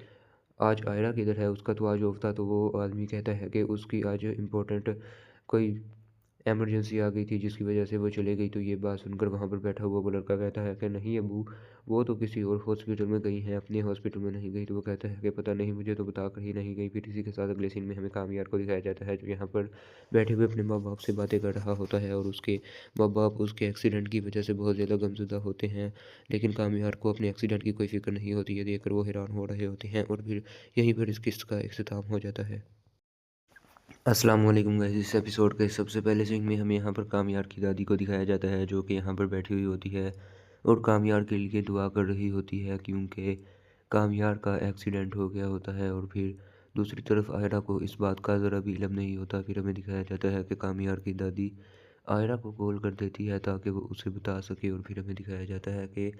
आज आयरा किधर है, उसका तो आज ऑफ था। तो वो आदमी कहता है कि उसकी आज इम्पोर्टेंट कोई इमरजेंसी आ गई थी जिसकी वजह से वो चले गई। तो ये बात सुनकर वहाँ पर बैठा हुआ वो लड़का कहता है कि नहीं अबू, वो तो किसी और हॉस्पिटल में गई हैं, अपने हॉस्पिटल में नहीं गई। तो वो कहता है कि पता नहीं, मुझे तो बता कर ही नहीं गई। फिर इसी के साथ अगले सीन में हमें कामयार को दिखाया जाता है जो यहाँ पर बैठे हुए अपने माँ बाप से बातें कर रहा होता है और उसके माँ बाप उसके एक्सीडेंट की वजह से बहुत ज़्यादा गमज़दा होते हैं। लेकिन कामयार को अपने एक्सीडेंट की कोई फ़िक्र नहीं होती है, देखकर वो हैरान हो रहे होते हैं और फिर यहीं पर इस किस्त का इख्तिताम हो जाता है। अस्सलाम वालेकुम गाइस। इस एपिसोड के सबसे पहले सीन में हमें यहाँ पर कामयार की दादी को दिखाया जाता है जो कि यहाँ पर बैठी हुई होती है और कामयार के लिए दुआ कर रही होती है क्योंकि कामयार का एक्सीडेंट हो गया होता है। और फिर दूसरी तरफ आयरा को इस बात का ज़रा भी इल्म नहीं होता। फिर हमें दिखाया जाता है कि कामयार की दादी आयरा को कॉल कर देती है ताकि वो उसे बता सके। और फिर हमें दिखाया जाता है कि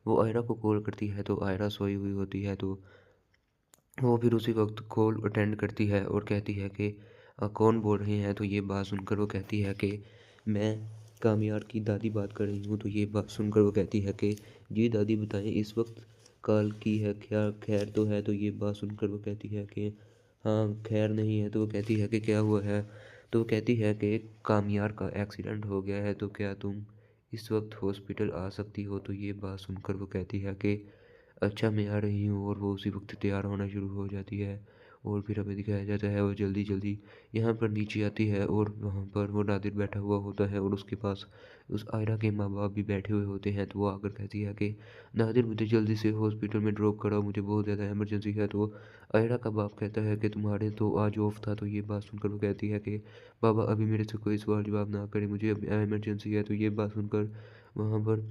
वो आयरा को कॉल करती है तो आयरा सोई हुई होती है। तो वो फिर उसी वक्त कॉल अटेंड करती है और कहती है कि कौन बोल रहे हैं। तो ये बात सुनकर वो कहती है कि मैं कामयार की दादी बात कर रही हूँ। तो ये बात सुनकर वो कहती है कि जी दादी बताएं, इस वक्त कॉल की है, क्या खैर तो है। तो ये बात सुनकर वो कहती है कि हाँ खैर नहीं है। तो वो कहती है कि क्या हुआ है। तो वो कहती है कि कामयार का एक्सीडेंट हो गया है, तो क्या तुम इस वक्त हॉस्पिटल आ सकती हो। तो ये बात सुनकर वो कहती है कि अच्छा मैं आ रही हूँ। और वो उसी वक्त तैयार होना शुरू हो जाती है और फिर हमें दिखाया जाता है वो जल्दी जल्दी यहाँ पर नीचे आती है और वहाँ पर वो नादिर बैठा हुआ होता है और उसके पास उस आयरा के माँ बाप भी बैठे हुए होते हैं। तो वो आकर कहती है कि नादिर मुझे जल्दी से हॉस्पिटल में ड्रॉप कराओ, मुझे बहुत ज़्यादा इमरजेंसी है। तो आयरा का बाप कहता है कि तुम्हारे तो आज ऑफ था। तो ये बात सुनकर वो कहती है कि बाबा अभी मेरे से कोई सवाल जवाब ना करे, मुझे अभी इमरजेंसी है। तो ये बात सुनकर वहाँ पर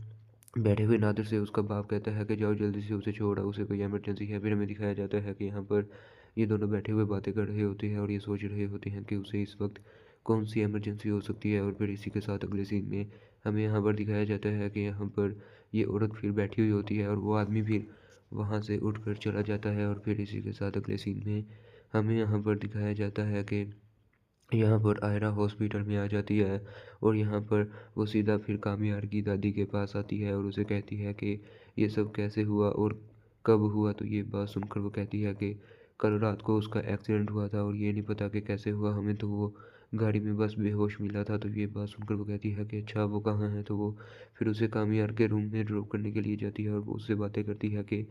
बैठे हुए नादिर से उसका बाप कहता है कि जाओ जल्दी से उसे छोड़ आओ, उसे कोई इमरजेंसी है। फिर हमें दिखाया जाता है कि यहाँ पर ये दोनों बैठे हुए बातें कर रहे होते हैं और ये सोच रहे होते हैं कि उसे इस वक्त कौन सी इमरजेंसी हो सकती है। और फिर इसी के साथ अगले सीन में हमें यहाँ पर दिखाया जाता है कि यहाँ पर ये औरत फिर बैठी हुई होती है और वो आदमी फिर वहाँ से उठकर चला जाता है। और फिर इसी के साथ अगले सीन में हमें यहाँ पर दिखाया जाता है कि यहाँ पर आयरा हॉस्पिटल में आ जाती है और यहाँ पर वो सीधा फिर कामयार की दादी के पास आती है और उसे कहती है कि ये सब कैसे हुआ और कब हुआ। तो ये बात सुनकर वो कहती है कि कल रात को उसका एक्सीडेंट हुआ था और ये नहीं पता कि कैसे हुआ, हमें तो वो गाड़ी में बस बेहोश मिला था। तो ये बात सुनकर वो कहती है कि अच्छा वो कहाँ है। तो वो फिर उसे कामयार के रूम में ड्रॉप करने के लिए जाती है और वो उससे बातें करती है कि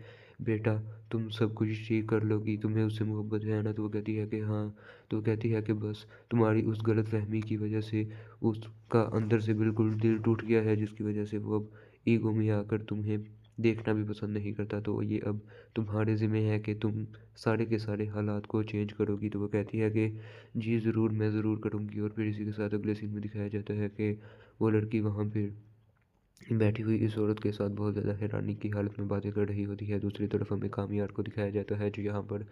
बेटा तुम सब कुछ ठीक कर लोगी, तुम्हें उससे मोहब्बत है ना। तो वो कहती है कि हाँ। तो वो कहती है कि बस तुम्हारी उस गलतफहमी की वजह से उसका अंदर से बिल्कुल दिल टूट गया है जिसकी वजह से वो अब ईगो में आकर तुम्हें देखना भी पसंद नहीं करता। तो ये अब तुम्हारे ज़िम्मे है कि तुम सारे के सारे हालात को चेंज करोगी। तो वो कहती है कि जी ज़रूर, मैं ज़रूर करूँगी। और फिर इसी के साथ अगले सीन में दिखाया जाता है कि वो लड़की वहाँ पे बैठी हुई इस औरत के साथ बहुत ज़्यादा हैरानी की हालत में बातें कर रही होती है। दूसरी तरफ हमें कामयार को दिखाया जाता है जो यहाँ पर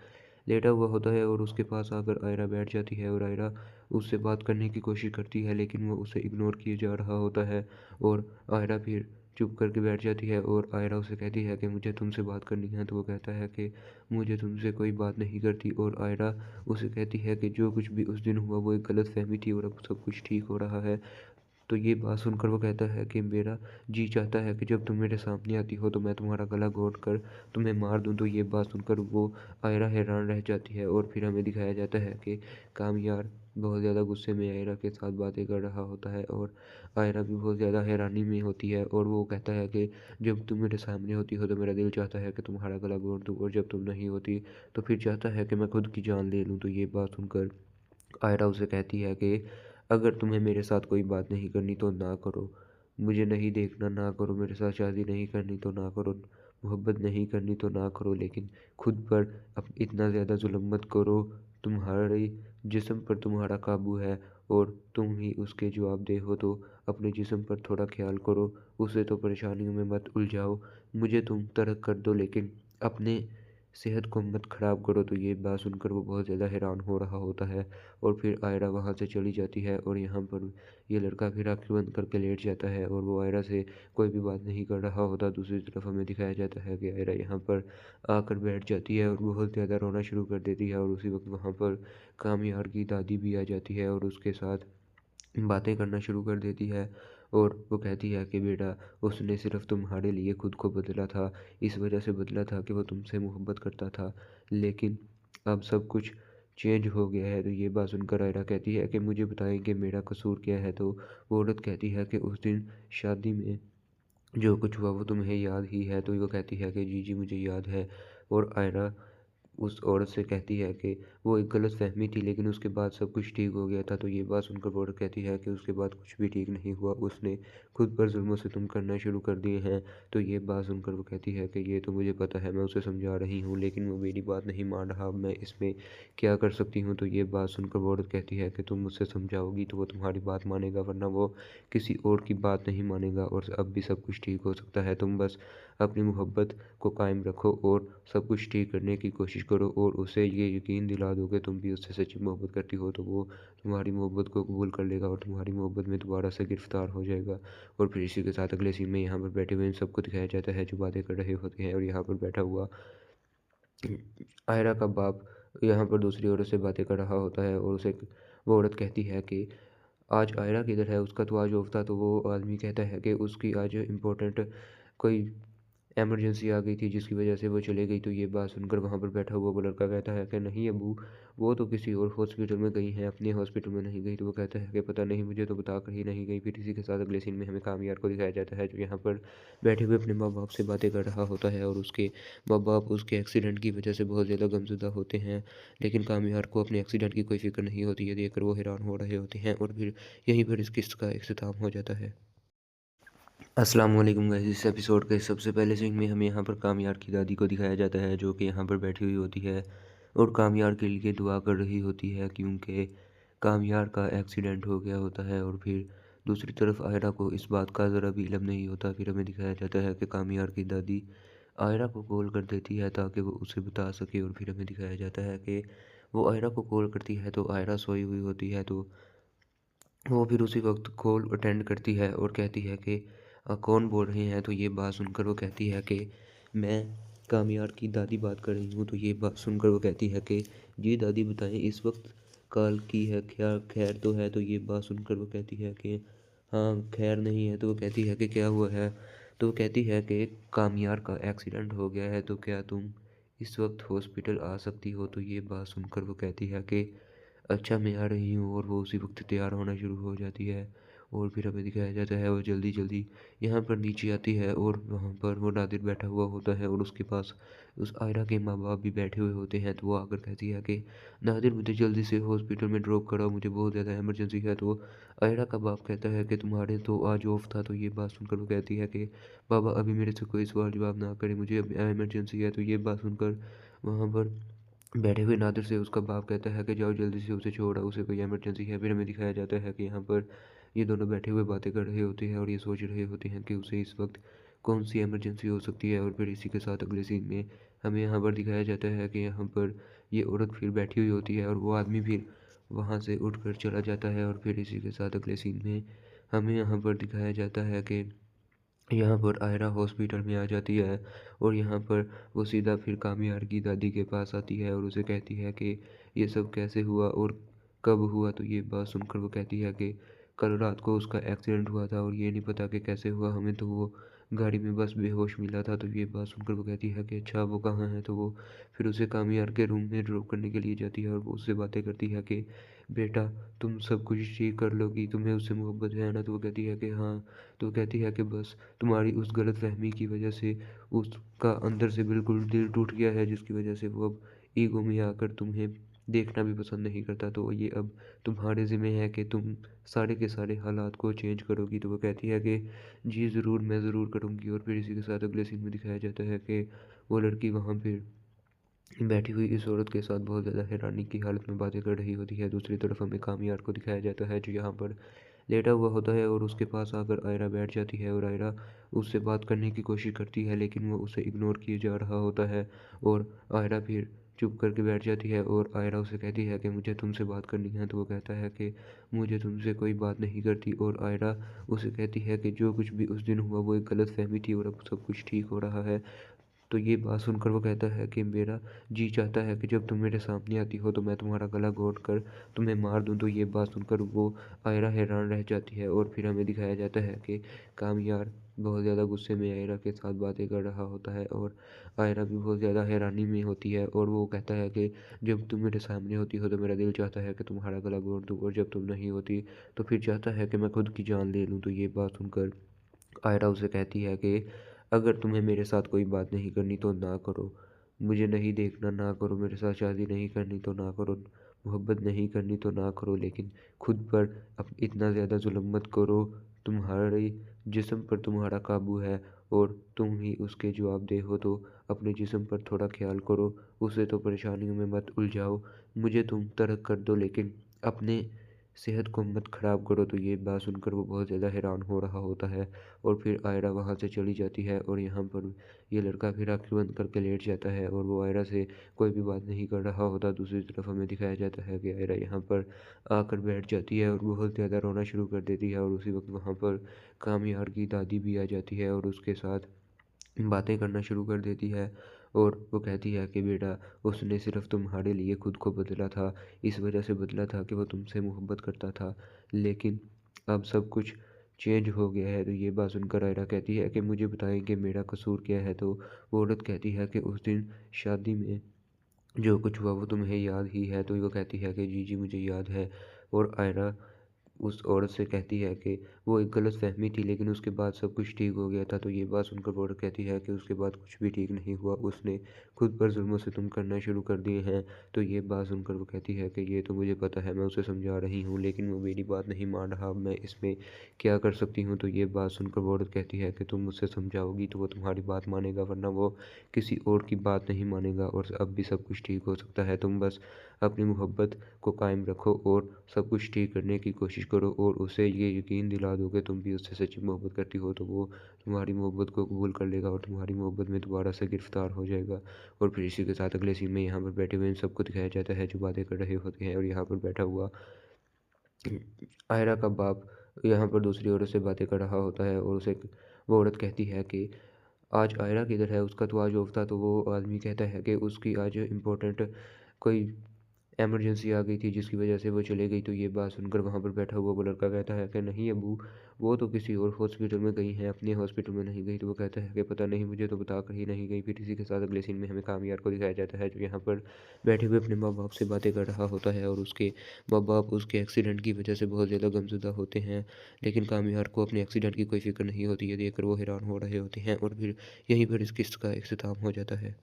लेटा हुआ होता है और उसके पास आकर आयरा बैठ जाती है और आयरा उससे बात करने की कोशिश करती है लेकिन वो उसे इग्नोर किए जा रहा होता है। और आयरा फिर चुप करके बैठ जाती है और आयरा उसे कहती है कि मुझे तुमसे बात करनी है। तो वो कहता है कि मुझे तुमसे कोई बात नहीं करती। और आयरा उसे कहती है कि जो कुछ भी उस दिन हुआ वो एक गलत फहमी थी और अब सब कुछ ठीक हो रहा है। तो ये बात सुनकर वो कहता है कि मेरा जी चाहता है कि जब तुम मेरे सामने आती हो तो मैं तुम्हारा गला घोंट कर तुम्हें मार दूं। तो ये बात सुनकर वो आयरा हैरान रह जाती है और फिर हमें दिखाया जाता है कि कामयार बहुत ज़्यादा गुस्से में आयरा के साथ बातें कर रहा होता है और आयरा भी बहुत ज़्यादा हैरानी में होती है। और वो कहता है कि जब तुम मेरे सामने होती हो तो मेरा दिल चाहता है कि तुम्हारा गला घोंट दूँ और जब तुम नहीं होती तो फिर चाहता है कि मैं खुद की जान ले लूँ। तो ये बात सुनकर आयरा उसे कहती है कि अगर तुम्हें मेरे साथ कोई बात नहीं करनी तो ना करो, मुझे नहीं देखना ना करो, मेरे साथ शादी नहीं करनी तो ना करो, मोहब्बत नहीं करनी तो ना करो, लेकिन खुद पर अब इतना ज़्यादा जुल्म मत करो। तुम्हारे जिस्म पर तुम्हारा काबू है और तुम ही उसके जवाबदेह हो। तो अपने जिस्म पर थोड़ा ख्याल करो, उसे तो परेशानियों में मत उलझाओ। मुझे तुम तर्क कर दो लेकिन अपने सेहत को मत ख़राब करो। तो ये बात सुनकर वो बहुत ज़्यादा हैरान हो रहा होता है और फिर आयरा वहाँ से चली जाती है और यहाँ पर ये लड़का फिर आँखें बंद करके लेट जाता है और वो आयरा से कोई भी बात नहीं कर रहा होता। दूसरी तरफ हमें दिखाया जाता है कि आयरा यहाँ पर आकर बैठ जाती है और बहुत ज़्यादा रोना शुरू कर देती है और उसी वक्त वहाँ पर कामयार की दादी भी आ जाती है और उसके साथ बातें करना शुरू कर देती है। और वो कहती है कि बेटा उसने सिर्फ तुम्हारे लिए खुद को बदला था, इस वजह से बदला था कि वो तुमसे मोहब्बत करता था, लेकिन अब सब कुछ चेंज हो गया है। तो ये बात सुनकर आयरा कहती है कि मुझे बताएं कि मेरा कसूर क्या है। तो वो औरत कहती है कि उस दिन शादी में जो कुछ हुआ वो तुम्हें याद ही है। तो वो कहती है कि जी जी मुझे याद है। और आयरा उस औरत से कहती है कि वो एक गलतफ़हमी थी, लेकिन उसके बाद सब कुछ ठीक हो गया था। तो ये बात सुनकर वो औरत कहती है कि उसके बाद कुछ भी ठीक नहीं हुआ, उसने खुद पर ज़ुल्म सितम करना शुरू कर दिए हैं। तो ये बात सुनकर वो कहती है कि ये तो मुझे पता है, मैं उसे समझा रही हूँ, लेकिन वो मेरी बात नहीं मान रहा, अब मैं इसमें क्या कर सकती हूँ। तो ये बात सुनकर वो औरत कहती है कि तुम मुझसे समझाओगी तो वो तुम्हारी बात मानेगा, वरना वो किसी और की बात नहीं मानेगा, और अब भी सब कुछ ठीक हो सकता है। तुम बस अपनी मोहब्बत को कायम रखो और सब कुछ ठीक करने की कोशिश करो, और उसे ये यकीन दिला दो कि तुम भी उससे सच्ची मोहब्बत करती हो, तो वो तुम्हारी मोहब्बत को कबूल कर लेगा और तुम्हारी मोहब्बत में दोबारा से गिरफ्तार हो जाएगा। और फिर इसी के साथ अगले सीन में यहाँ पर बैठे हुए इन सबको दिखाया जाता है जो बातें कर रहे होते हैं, और यहाँ पर बैठा हुआ आयरा का बाप यहाँ पर दूसरी औरत से बातें कर रहा होता है, और उसे वो औरत कहती है कि आज आयरा किधर है, उसका तो आज ऑफ था। तो वो आदमी कहता है कि उसकी आज इम्पोर्टेंट कोई इमरजेंसी आ गई थी जिसकी वजह से वो चले गई। तो ये बात सुनकर वहाँ पर बैठा हुआ वो लड़का कहता है कि नहीं अबू, वो तो किसी और हॉस्पिटल में गई हैं, अपने हॉस्पिटल में नहीं गई। तो वो कहता है कि पता नहीं, मुझे तो बता कर ही नहीं गई। फिर इसी के साथ अगले सीन में हमें कामयार को दिखाया जाता है जो यहाँ पर बैठे हुए अपने माँ बाप से बातें कर रहा होता है, और उसके माँ बाप उसके एक्सीडेंट की वजह से बहुत ज़्यादा गमज़दा होते हैं, लेकिन कामयार को अपने एक्सीडेंट की कोई फ़िक्र नहीं होती है। देखकर वो हैरान हो रहे होते हैं, और फिर यहीं पर इस किस्त का इख्तिताम हो जाता है। अस्सलाम वालेकुम गाइस। इस एपिसोड के सबसे पहले सीन में हमें यहाँ पर कामयार की दादी को दिखाया जाता है जो कि यहाँ पर बैठी हुई होती है और कामयार के लिए दुआ कर रही होती है, क्योंकि कामयार का एक्सीडेंट हो गया होता है। और फिर दूसरी तरफ आयरा को इस बात का ज़रा भी इल्म नहीं होता। फिर हमें दिखाया जाता है कि कामयार की दादी आयरा को कॉल कर देती है ताकि वो उसे बता सके, और फिर हमें दिखाया जाता है कि वो आयरा को कॉल करती है तो आयरा सोई हुई होती है। तो वो फिर उसी वक्त कॉल अटेंड करती है और कहती है कि कौन बोल रहे हैं। तो ये बात सुनकर वो कहती है कि मैं कामयार की दादी बात कर रही हूँ। तो ये बात सुनकर वो कहती है कि जी दादी बताएं, इस वक्त कॉल की है, क्या खैर तो है। तो ये बात सुनकर वो कहती है कि हाँ खैर नहीं है। तो वो कहती है कि क्या हुआ है। तो वो कहती है कि कामयार का एक्सीडेंट हो गया है, तो क्या तुम इस वक्त हॉस्पिटल आ सकती हो। तो ये बात सुनकर वो कहती है कि अच्छा मैं आ रही हूँ, और वो उसी वक्त तैयार होना शुरू हो जाती है। और फिर हमें दिखाया जाता है वो जल्दी जल्दी यहाँ पर नीचे आती है, और वहाँ पर वो नादिर बैठा हुआ होता है, और उसके पास उस आयरा के माँ बाप भी बैठे हुए होते हैं। तो वो आकर कहती है कि नादिर मुझे जल्दी से हॉस्पिटल में ड्रॉप कराओ, मुझे बहुत ज़्यादा इमरजेंसी है। तो आयरा का बाप कहता है कि तुम्हारे तो आज ऑफ था। तो ये बात सुनकर वो कहती है कि बाबा अभी मेरे से कोई सवाल जवाब ना करें, मुझे अब इमरजेंसी है। तो ये बात सुनकर वहाँ पर बैठे हुए नादिर से उसका बाप कहता है कि जाओ जल्दी से उसे छोड़ आओ, उसे कोई इमरजेंसी है। फिर हमें दिखाया जाता है कि यहाँ पर ये दोनों बैठे हुए बातें कर रहे होते हैं और ये सोच रहे होते हैं कि उसे इस वक्त कौन सी इमरजेंसी हो सकती है। और फिर इसी के साथ अगले सीन में हमें यहाँ पर दिखाया जाता है कि यहाँ पर ये औरत फिर बैठी हुई होती है और वो आदमी फिर वहाँ से उठ कर चला जाता है। और फिर इसी के साथ अगले सीन में हमें यहाँ पर दिखाया जाता है कि यहाँ पर आयरा हॉस्पिटल में आ जाती है, और यहाँ पर वो सीधा फिर कामयार की दादी के पास आती है और उसे कहती है कि ये सब कैसे हुआ और कब हुआ। तो ये बात सुनकर वो कहती है कि कल रात को उसका एक्सीडेंट हुआ था, और ये नहीं पता कि कैसे हुआ, हमें तो वो गाड़ी में बस बेहोश मिला था। तो ये बात सुनकर वो कहती है कि अच्छा वो कहाँ है। तो वो फिर उसे कामयार के रूम में ड्रॉप करने के लिए जाती है, और वो उससे बातें करती है कि बेटा तुम सब कुछ ठीक कर लोगी, तुम्हें उससे मोहब्बत है ना। तो वो कहती है कि हाँ। तो वो कहती है कि बस तुम्हारी उस गलतफहमी की वजह से उसका अंदर से बिल्कुल दिल टूट गया है, जिसकी वजह से वो अब ईगो में आकर तुम्हें देखना भी पसंद नहीं करता। तो ये अब तुम्हारे ज़िम्मे है कि तुम सारे के सारे हालात को चेंज करोगी। तो वो कहती है कि जी ज़रूर, मैं ज़रूर करूँगी। और फिर इसी के साथ अगले सीन में दिखाया जाता है कि वो लड़की वहाँ पे बैठी हुई इस औरत के साथ बहुत ज़्यादा हैरानी की हालत में बातें कर रही होती है। दूसरी तरफ हमें कामयार को दिखाया जाता है जो यहाँ पर लेटा हुआ होता है, और उसके पास आकर आयरा बैठ जाती है, और आयरा उससे बात करने की कोशिश करती है, लेकिन वो उसे इग्नोर किए जा रहा होता है। और आयरा फिर चुप करके बैठ जाती है, और आयरा उसे कहती है कि मुझे तुमसे बात करनी है। तो वो कहता है कि मुझे तुमसे कोई बात नहीं करती। और आयरा उसे कहती है कि जो कुछ भी उस दिन हुआ वो एक गलत फहमी थी, और अब सब कुछ ठीक हो रहा है। तो ये बात सुनकर वो कहता है कि मेरा जी चाहता है कि जब तुम मेरे सामने आती हो तो मैं तुम्हारा गला घोंट कर तुम्हें मार दूँ। तो ये बात सुनकर वो आयरा हैरान रह जाती है और फिर हमें दिखाया जाता है कि कामयार बहुत ज़्यादा गुस्से में आयरा के साथ बातें कर रहा होता है और आयरा भी बहुत ज़्यादा हैरानी में होती है और वो कहता है कि जब तुम मेरे सामने होती हो तो मेरा दिल चाहता है कि तुम्हारा गला घोंट दूँ, और जब तुम नहीं होती तो फिर चाहता है कि मैं खुद की जान ले लूँ। तो ये बात सुनकर आयरा उसे कहती है कि अगर तुम्हें मेरे साथ कोई बात नहीं करनी तो ना करो, मुझे नहीं देखना ना करो, मेरे साथ शादी नहीं करनी तो ना करो, मोहब्बत नहीं करनी तो ना करो, लेकिन खुद पर अब इतना ज़्यादा जुल्म मत करो। तुम्हारे जिस्म पर तुम्हारा काबू है और तुम ही उसके जवाबदेह हो, तो अपने जिस्म पर थोड़ा ख्याल करो, उसे तो परेशानियों में मत उलझाओ। मुझे तुम तर्क कर दो लेकिन अपने सेहत को मत ख़राब करो। तो ये बात सुनकर वो बहुत ज़्यादा हैरान हो रहा होता है और फिर आयरा वहाँ से चली जाती है और यहाँ पर ये लड़का फिर आँखें बंद करके लेट जाता है और वो आयरा से कोई भी बात नहीं कर रहा होता। दूसरी तरफ हमें दिखाया जाता है कि आयरा यहाँ पर आकर बैठ जाती है और बहुत ज़्यादा रोना शुरू कर देती है और उसी वक्त वहाँ पर कामयार की दादी भी आ जाती है और उसके साथ बातें करना शुरू कर देती है और वो कहती है कि बेटा, उसने सिर्फ़ तुम्हारे लिए खुद को बदला था, इस वजह से बदला था कि वो तुमसे मोहब्बत करता था, लेकिन अब सब कुछ चेंज हो गया है। तो ये बात सुनकर आयरा कहती है कि मुझे बताएं कि मेरा कसूर क्या है। तो वो औरत कहती है कि उस दिन शादी में जो कुछ हुआ वो तुम्हें याद ही है। तो वो कहती है कि जी जी मुझे याद है। और आयरा उस औरत से कहती है कि वो एक गलतफ़हमी थी लेकिन उसके बाद सब कुछ ठीक हो गया था। तो ये बात सुनकर वो औरत कहती है कि उसके बाद कुछ भी ठीक नहीं हुआ, उसने खुद पर ज़ुल्म सितम करना शुरू कर दिए हैं। तो ये बात सुनकर वो कहती है कि ये तो मुझे पता है, मैं उसे समझा रही हूँ लेकिन वो मेरी बात नहीं मान रहा, अब मैं इसमें क्या कर सकती हूँ। तो ये बात सुनकर वो औरत कहती है कि तुम मुझसे समझाओगी तो वो तुम्हारी बात मानेगा, वरना वो किसी और की बात नहीं मानेगा और अब भी सब कुछ ठीक हो सकता है। तुम बस अपनी मोहब्बत को कायम रखो और सब कुछ ठीक करने की कोशिश करो और उसे ये यकीन दिला दो कि तुम भी उससे सच्ची मोहब्बत करती हो, तो वो तुम्हारी मोहब्बत को कबूल कर लेगा और तुम्हारी मोहब्बत में दोबारा से गिरफ्तार हो जाएगा। और फिर इसी के साथ अगले सीन में यहाँ पर बैठे हुए इन सबको दिखाया जाता है जो बातें कर रहे होते हैं और यहाँ पर बैठा हुआ आयरा का बाप यहाँ पर दूसरी औरत से बातें कर रहा होता है और उसे वो औरत कहती है कि आज आयरा किधर है, उसका तो आज ऑफ था। तो वो आदमी कहता है कि उसकी आज इम्पोर्टेंट कोई इमरजेंसी आ गई थी जिसकी वजह से वो चली गई। तो ये बात सुनकर वहाँ पर बैठा हुआ वो लड़का कहता है कि नहीं अबू, वो तो किसी और हॉस्पिटल में गई हैं, अपने हॉस्पिटल में नहीं गई। तो वो कहता है कि पता नहीं, मुझे तो बता कर ही नहीं गई। फिर इसी के साथ अगले सीन में हमें कामयार को दिखाया जाता है जो यहाँ पर बैठे हुए अपने माँ बाप से बातें कर रहा होता है और उसके माँ बाप उसके एक्सीडेंट की वजह से बहुत ज़्यादा गमज़दा होते हैं, लेकिन कामयार को अपने एक्सीडेंट की कोई फिक्र नहीं होती। ये देखकर वो हैरान हो रहे होते हैं और फिर यहीं पर इस किस्त का इख्तिताम हो जाता है।